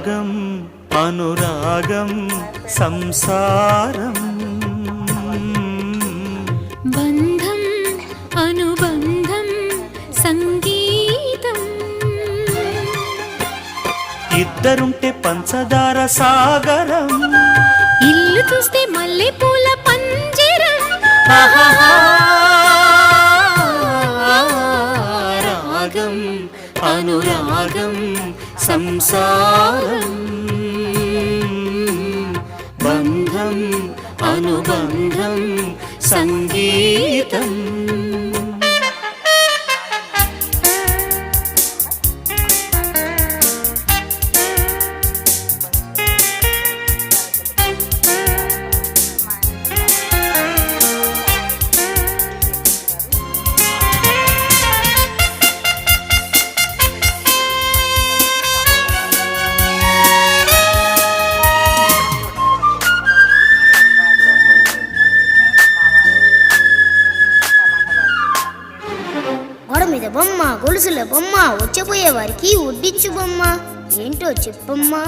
రాగం అనురాగం సంసారం బంధం అనుబంధం సంగీతం ఇద్దరుంటే పంచదార సాగరం ఇల్లు చూస్తే మల్లె పూల పంజరం రాగం అనురాగం సంసారం బంధం అనుబంధం సంగీతం గోడ మీద బొమ్మ గొలుసుల బొమ్మ వచ్చపోయే వారికి వడ్డించు బొమ్మ ఏంటో చెప్పమ్మా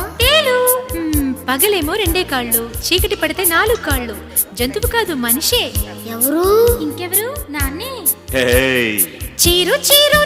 పగలేమో 2 కాళ్ళు చీకటి పడితే 4 కాళ్ళు జంతువు కాదు మనిషే ఎవరు ఇంకెవరు నాన్నే హే చీరు చీరు